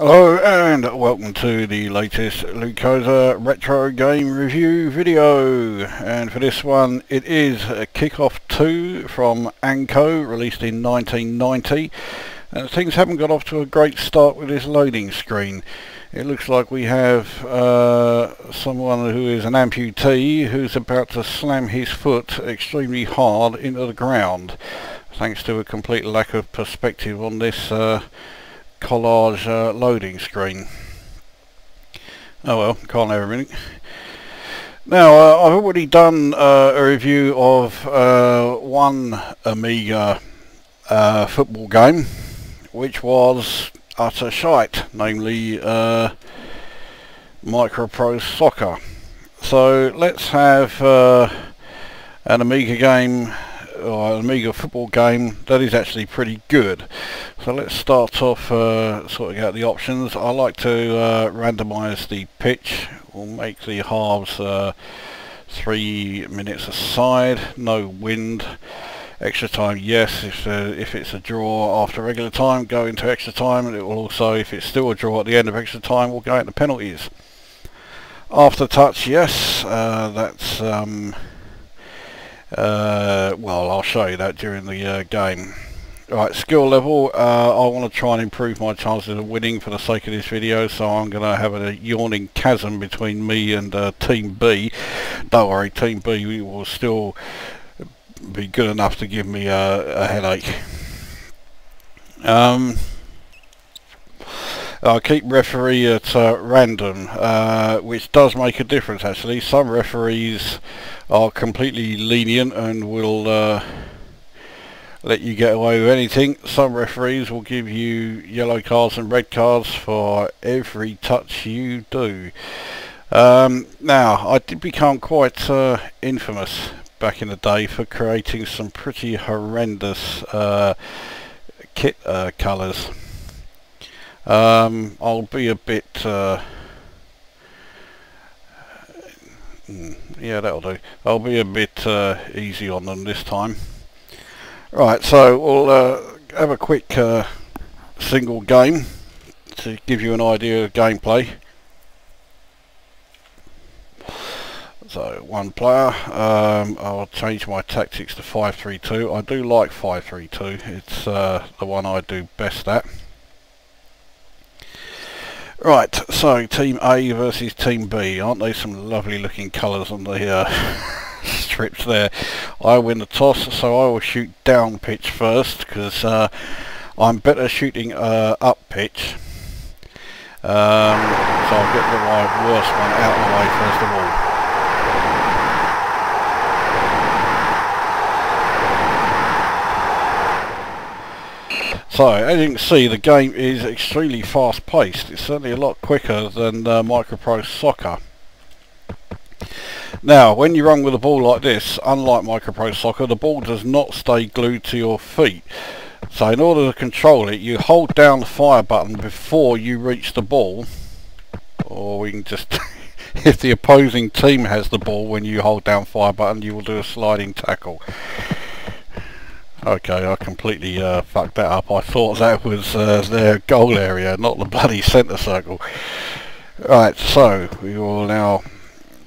Hello and welcome to the latest Lukozer retro game review video, and for this one it is Kickoff 2 from Anco, released in 1990, and things haven't got off to a great start with this loading screen. It looks like we have someone who is an amputee who's about to slam his foot extremely hard into the ground, thanks to a complete lack of perspective on this collage loading screen. Oh well, can't have everything. Now I've already done a review of one Amiga football game, which was utter shite, namely Microprose Soccer. So let's have an Amiga game, or an Amiga football game that is actually pretty good. So let's start off sorting out the options. I like to randomise the pitch. We'll make the halves 3 minutes aside, no wind. Extra time, yes. If it's a draw after regular time, go into extra time, and it will also, if it's still a draw at the end of extra time, we'll go into penalties. After touch, yes. That's well, I'll show you that during the game. Right, skill level, I want to try and improve my chances of winning for the sake of this video, so I'm going to have a yawning chasm between me and Team B. Don't worry, Team B will still be good enough to give me a headache. I'll keep referee at random, which does make a difference actually. Some referees are completely lenient and will let you get away with anything. Some referees will give you yellow cards and red cards for every touch you do. Now, I did become quite infamous back in the day for creating some pretty horrendous kit colours. I'll be a bit yeah, that'll do. I'll be a bit easy on them this time. Right, so we'll have a quick single game to give you an idea of gameplay. So one player. I'll change my tactics to 5-3-2. I do like 5-3-2. It's the one I do best at. Right, so Team A versus Team B. Aren't they some lovely looking colours on the strips there? I win the toss, so I will shoot down pitch first, because I'm better shooting up pitch. So I'll get the worst one out of the way first of all. So, as you can see, the game is extremely fast paced. It's certainly a lot quicker than Microprose Soccer. Now, when you run with a ball like this, unlike Microprose Soccer, the ball does not stay glued to your feet. So in order to control it, you hold down the fire button before you reach the ball, or we can just if the opposing team has the ball when you hold down fire button, you will do a sliding tackle. Okay, I completely fucked that up. I thought that was their goal area, not the bloody centre circle. Right, so we will now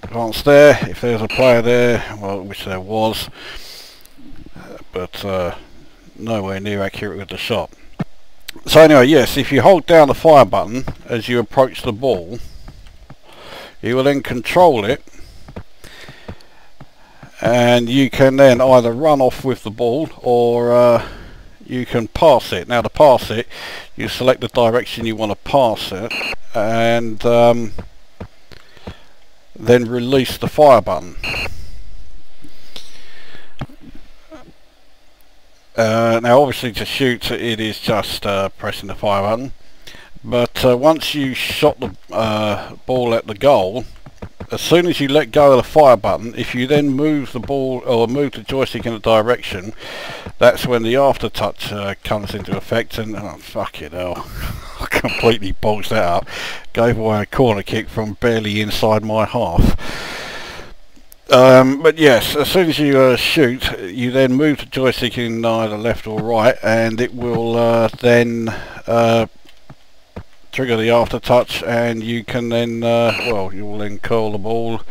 advance there. If there's a player there, well, which there was, but nowhere near accurate with the shot. So anyway, yes, if you hold down the fire button as you approach the ball, you will then control it, and you can then either run off with the ball or you can pass it. Now to pass it, you select the direction you want to pass it, and then release the fire button. Now obviously to shoot it is just pressing the fire button, but once you shot the ball at the goal, as soon as you let go of the fire button, if you then move the ball or move the joystick in a direction, that's when the after touch comes into effect. And oh, fuck it hell, I completely balls that up. Gave away a corner kick from barely inside my half. But yes, as soon as you shoot, you then move the joystick in either left or right, and it will then trigger the after touch, and you can then well, you will then curl the ball,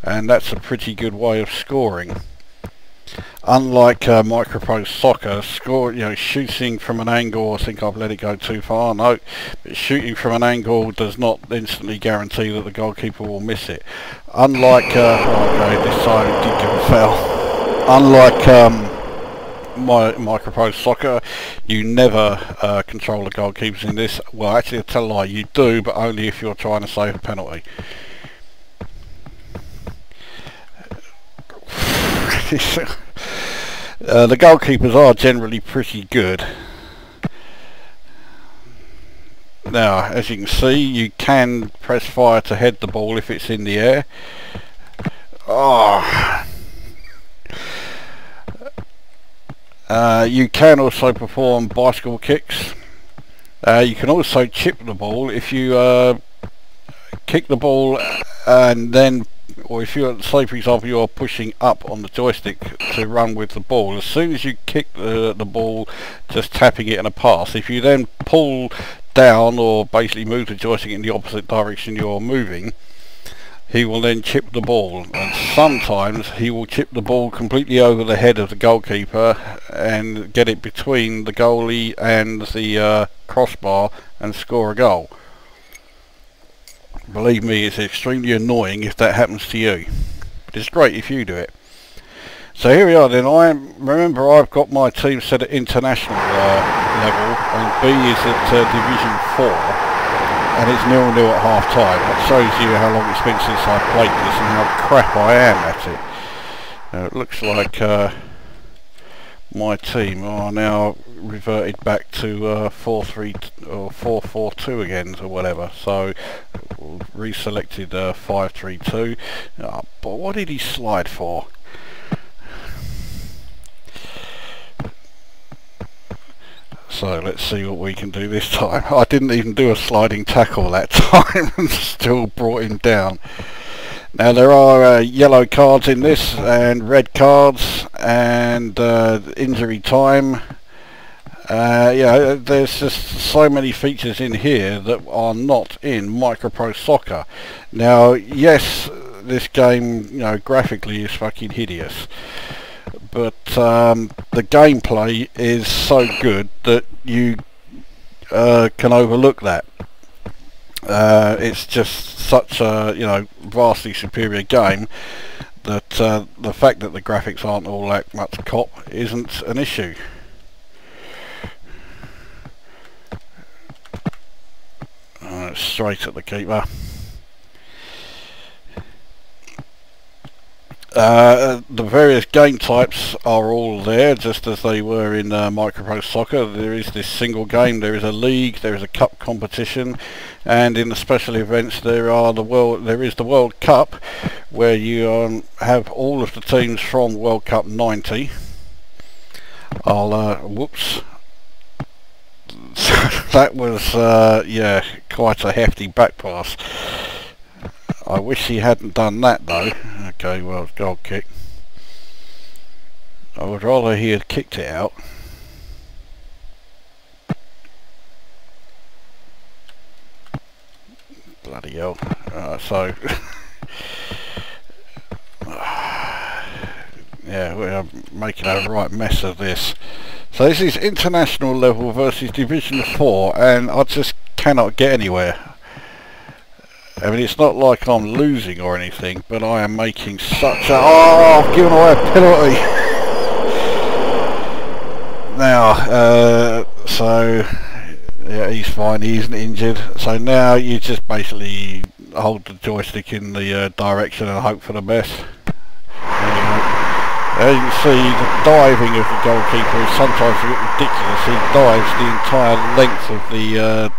and that's a pretty good way of scoring. Unlike Microprose Soccer, shooting from an angle, I think I've let it go too far, no, but shooting from an angle does not instantly guarantee that the goalkeeper will miss it. Unlike, okay, this time it did give a foul. Unlike Microprose Soccer, you never control the goalkeepers in this. Well, actually, I tell a lie, you do, but only if you're trying to save a penalty. The goalkeepers are generally pretty good. Now, as you can see, you can press fire to head the ball if it's in the air. You can also perform bicycle kicks. You can also chip the ball if you kick the ball and then, or if you're, say for example, you're pushing up on the joystick to run with the ball, as soon as you kick the ball, just tapping it in a pass, if you then pull down or basically move the joystick in the opposite direction you're moving, he will then chip the ball, and sometimes he will chip the ball completely over the head of the goalkeeper and get it between the goalie and the crossbar and score a goal. Believe me, it's extremely annoying if that happens to you, but it's great if you do it. So here we are then. Remember, I've got my team set at international level, and B is at Division 4, and it's 0-0 at half time. That shows you how long it's been since I played this and how crap I am at it. It looks like my team are now reverted back to 4-3 or 4-4-2 again or whatever, so reselected 5-3-2. But what did he slide for? So let's see what we can do this time. I didn't even do a sliding tackle that time and still brought him down. Now there are yellow cards in this and red cards and injury time. Yeah, there's just so many features in here that are not in Microprose Soccer. Now, yes, this game, graphically is fucking hideous, but the gameplay is so good that you can overlook that. It's just such a vastly superior game that the fact that the graphics aren't all that much cop isn't an issue. Straight at the keeper. The various game types are all there, just as they were in Microprose Soccer. There is this single game, there is a league, there is a cup competition, and in the special events there is the World Cup, where you have all of the teams from World Cup 90. Whoops. That was yeah, quite a hefty back pass. I wish he hadn't done that though. Okay, well, goal kick. I would rather he had kicked it out. Bloody hell. So yeah, we're making a right mess of this. So this is international level versus Division 4, and I just cannot get anywhere. I mean, it's not like I'm losing or anything, but I am making such a... Oh, I've given away a penalty! Now, so... yeah, he's fine, he isn't injured. So now you just basically hold the joystick in the direction and hope for the best. As you can see, the diving of the goalkeeper is sometimes a bit ridiculous. He dives the entire length of the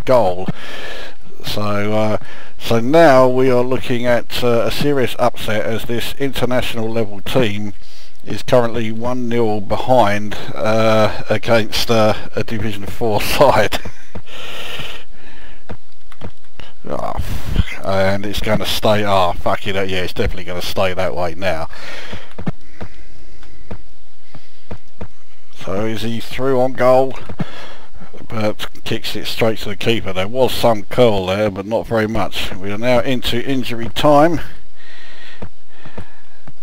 goal. So now we are looking at a serious upset, as this international level team is currently 1-0 behind against a Division 4 side. Oh, and it's going to stay, fuck it, yeah, it's definitely going to stay that way now. So is he through on goal? But kicks it straight to the keeper. There was some curl there, but not very much. We are now into injury time.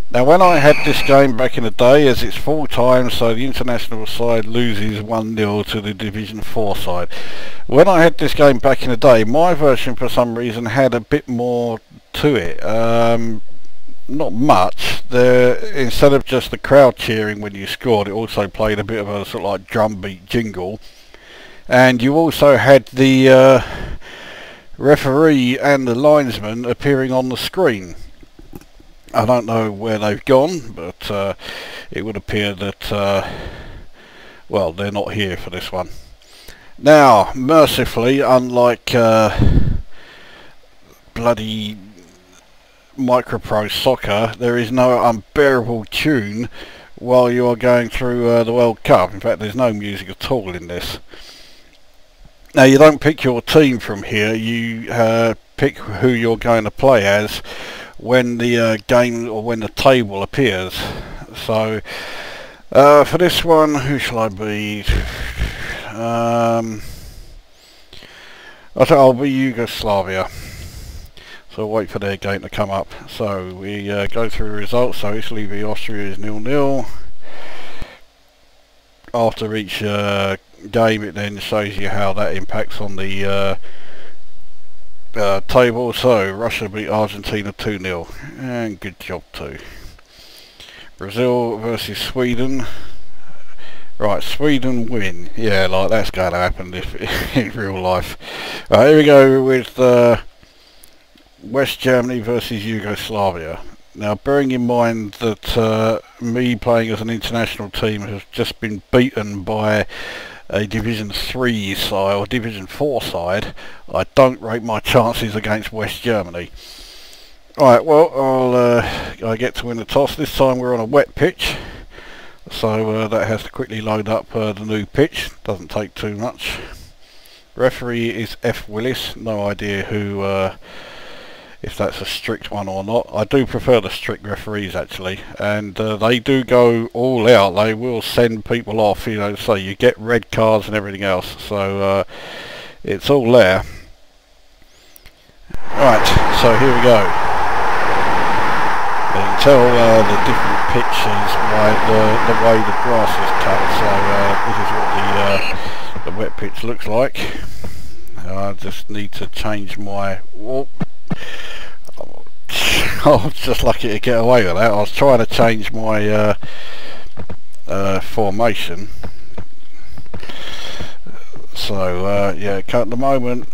Now when I had this game back in the day, as it's full time, so the international side loses 1-0 to the Division 4 side. When I had this game back in the day, my version for some reason had a bit more to it. Not much. Instead of just the crowd cheering when you scored, it also played a bit of a sort of like drum beat jingle. And you also had the referee and the linesman appearing on the screen. I don't know where they've gone, but it would appear that, well, they're not here for this one. Now, mercifully, unlike bloody Micropro Soccer, there is no unbearable tune while you are going through the World Cup. In fact, there's no music at all in this. Now, you don't pick your team from here, you pick who you're going to play as when the game or when the table appears. So for this one, who shall I be? I think I'll be Yugoslavia. So I'll wait for their game to come up. So we go through the results. So Italy v Austria is 0-0. After each game, it then shows you how that impacts on the table. So Russia beat Argentina 2-0, and good job too. Brazil versus Sweden. Right, Sweden win. Yeah, like that's going to happen if in real life. Right, here we go with West Germany versus Yugoslavia. Now, bearing in mind that me playing as an international team has just been beaten by a Division 3 side or Division 4 side, I don't rate my chances against West Germany. Alright, well, I get to win the toss. This time we're on a wet pitch, so that has to quickly load up the new pitch. Doesn't take too much. Referee is F. Willis. No idea who, if that's a strict one or not. I do prefer the strict referees actually, and they do go all out. They will send people off, you know, so you get red cards and everything else, so it's all there. Right, so here we go. You can tell the different pitches by the way the grass is cut, so this is what the wet pitch looks like. I just need to change my... Whoop. I was just lucky to get away with that. I was trying to change my formation. So yeah, at the moment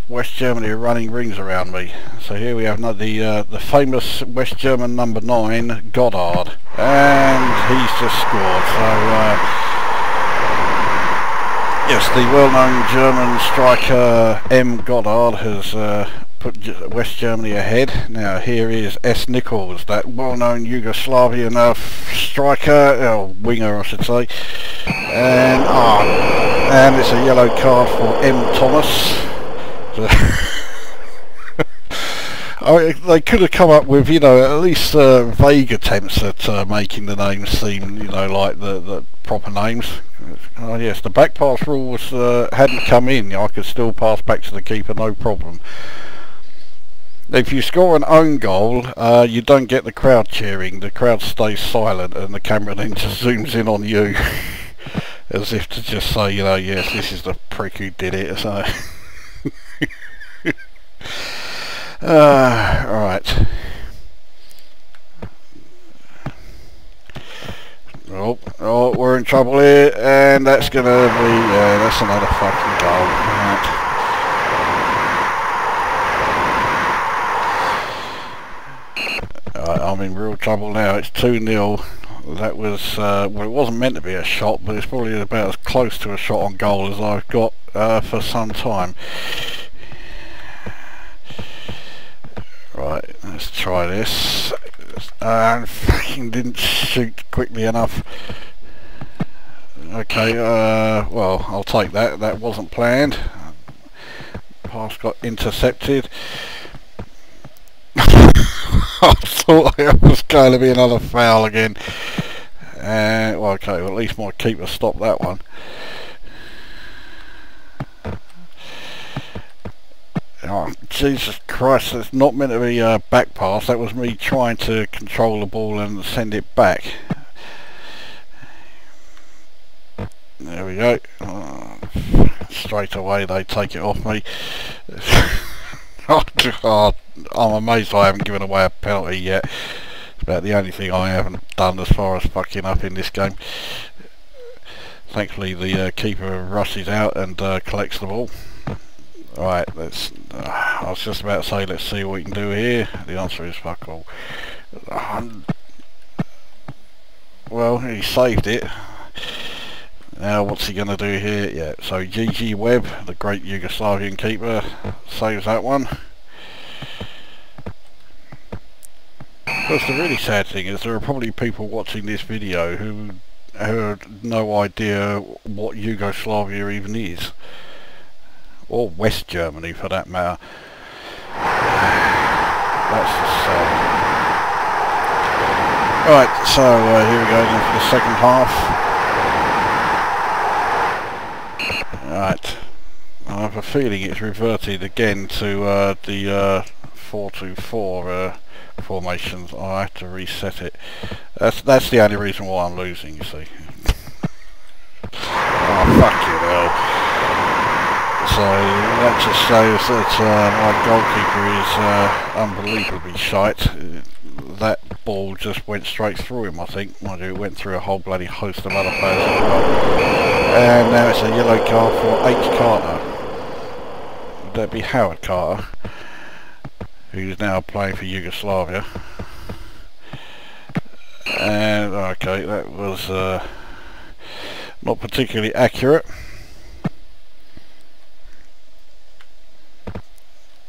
West Germany are running rings around me. So here we have the famous West German number 9, Goddard, and he's just scored. So yes, the well-known German striker M. Goddard has put West Germany ahead. Now here is S. Nichols, that well-known Yugoslavian striker, winger I should say, and it's a yellow card for M. Thomas. They could have come up with, you know, at least vague attempts at making the names seem, you know, like the proper names. Oh yes, the back pass rules hadn't come in. I could still pass back to the keeper, no problem. If you score an own goal, you don't get the crowd cheering. The crowd stays silent and the camera then just zooms in on you as if to just say, you know, yes, this is the prick who did it. So alright. Oh, we're in trouble here, and that's gonna be, yeah, that's another fucking goal. Right. I'm in real trouble now. It's 2-0. That was, well, it wasn't meant to be a shot, but it's probably about as close to a shot on goal as I've got for some time. Right, let's try this. And fucking didn't shoot quickly enough. Okay, well, I'll take that. That wasn't planned. Pass got intercepted. I thought it was going to be another foul again. Well, okay, well, at least my keeper stopped that one. Oh, Jesus Christ, that's not meant to be a back pass. That was me trying to control the ball and send it back. There we go. Straight away they take it off me. Oh, I'm amazed I haven't given away a penalty yet. It's about the only thing I haven't done as far as fucking up in this game. Thankfully the keeper rushes out and collects the ball. Right, let's. I was just about to say, let's see what we can do here. The answer is fuck all. Well, he saved it. Now, what's he going to do here? Yeah, so GG Webb, the great Yugoslavian keeper, saves that one. Of course, the really sad thing is there are probably people watching this video who have no idea what Yugoslavia even is. Or West Germany for that matter. That's the right, so here we go then for the second half. Right, I have a feeling it's reverted again to the 4-2-4 formations. I have to reset it. That's the only reason why I'm losing, you see. Oh, fuck you hell. So that just shows that my goalkeeper is unbelievably shite. That ball just went straight through him, I think. Mind you, it went through a whole bloody host of other players as well. And now it's a yellow card for H. Carter. Would that be Howard Carter, who's now playing for Yugoslavia? And okay, that was not particularly accurate.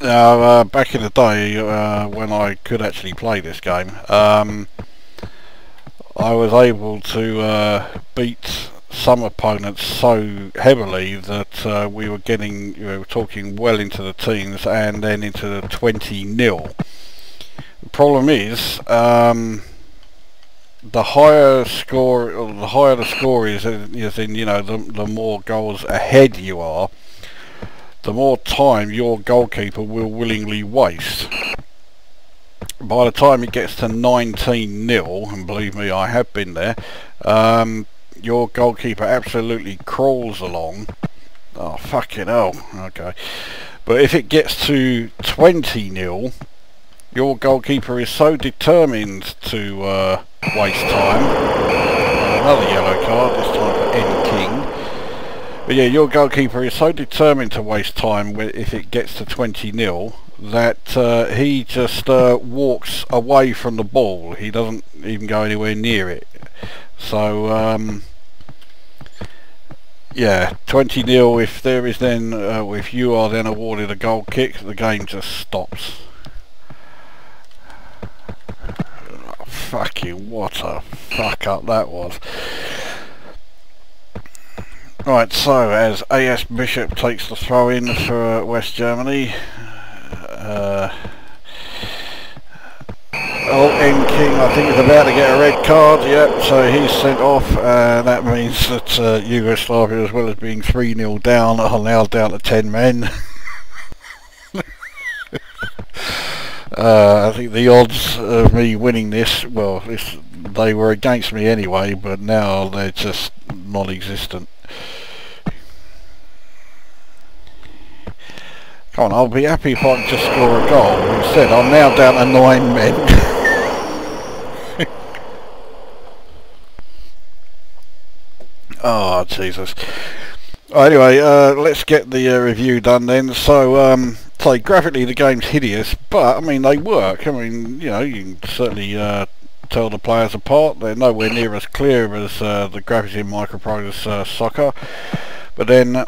Now, back in the day when I could actually play this game, I was able to beat some opponents so heavily that we were talking well into the teens and then into the 20-0. The problem is, the higher the score is, as in, you know, the more goals ahead you are, the more time your goalkeeper will willingly waste. By the time it gets to 19-0, and believe me, I have been there, your goalkeeper absolutely crawls along. Oh, fucking hell. Okay. But if it gets to 20-0, your goalkeeper is so determined to waste time. Another yellow card, this time for N. King. But yeah, your goalkeeper is so determined to waste time if it gets to 20-0 that he just walks away from the ball. He doesn't even go anywhere near it. So yeah, 20-0. If there is then, if you are then awarded a goal kick, the game just stops. Oh, fuck you! What a fuck up that was. Right, so as AS Bishop takes the throw in for West Germany, N. King I think is about to get a red card, yep, so he's sent off, and that means that Yugoslavia, as well as being 3-0 down, are now down to 10 men. I think the odds of me winning this, well, they were against me anyway, but now they're just non-existent. Come on, I'll be happy if I can just score a goal. Instead, I'm now down to 9 men. Oh, Jesus. Anyway, let's get the review done then. So, graphically the game's hideous, but, I mean, they work. I mean, you know, you can certainly tell the players apart. They're nowhere near as clear as the graphics in Microprose Soccer. But then,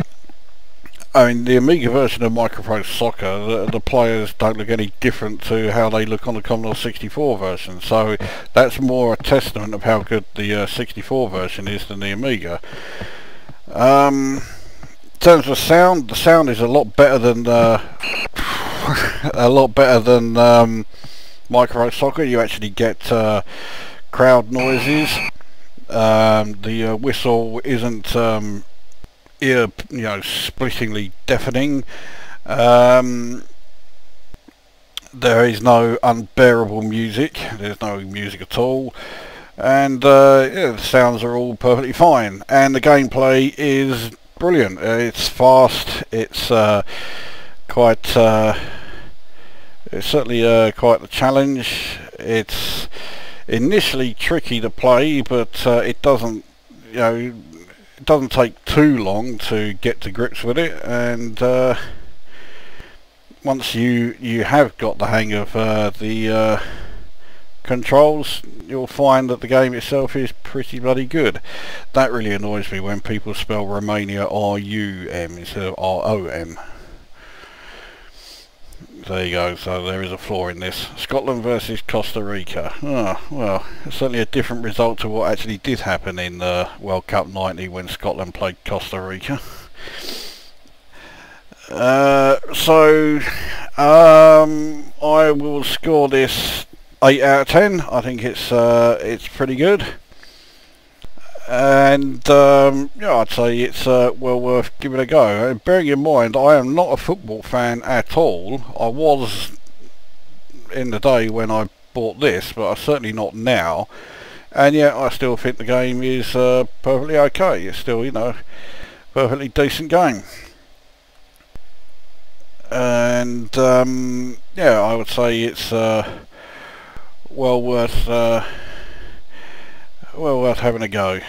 I mean, the Amiga version of Microprose Soccer, the players don't look any different to how they look on the Commodore 64 version. So that's more a testament of how good the 64 version is than the Amiga. In terms of sound, the sound is a lot better than Microprose Soccer. You actually get crowd noises. The whistle isn't ear, you know, splittingly deafening. There is no unbearable music, there's no music at all, and yeah, the sounds are all perfectly fine, and the gameplay is brilliant. It's fast, it's quite it's certainly quite the challenge. It's initially tricky to play, but it doesn't, you know, it doesn't take too long to get to grips with it, and once you have got the hang of the controls, you'll find that the game itself is pretty bloody good. That really annoys me when people spell Romania R-U-M instead of R-O-M. There you go, so there is a flaw in this. Scotland versus Costa Rica. Oh, well, it's certainly a different result to what actually did happen in World Cup 90 when Scotland played Costa Rica. I will score this 8 out of 10. I think it's pretty good, and yeah, I'd say it's well worth giving a go. And bearing in mind, I am not a football fan at all. I was in the day when I bought this, but I'm certainly not now. And yet, I still think the game is perfectly okay. It's still, you know, perfectly decent game. And yeah, I would say it's well worth having a go.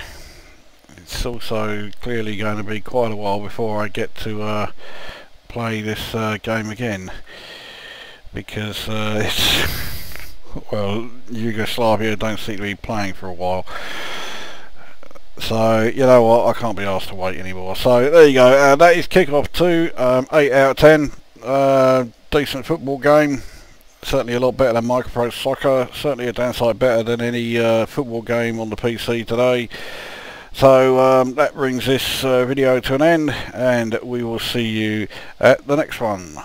It's also clearly going to be quite a while before I get to play this game again, because it's well, Yugoslavia don't seem to be playing for a while. So, you know what, I can't be asked to wait anymore. So, there you go. That is Kickoff 2, 8 out of 10. Decent football game. Certainly a lot better than Micropro Soccer. Certainly a downside better than any football game on the PC today. So, that brings this video to an end, and we will see you at the next one.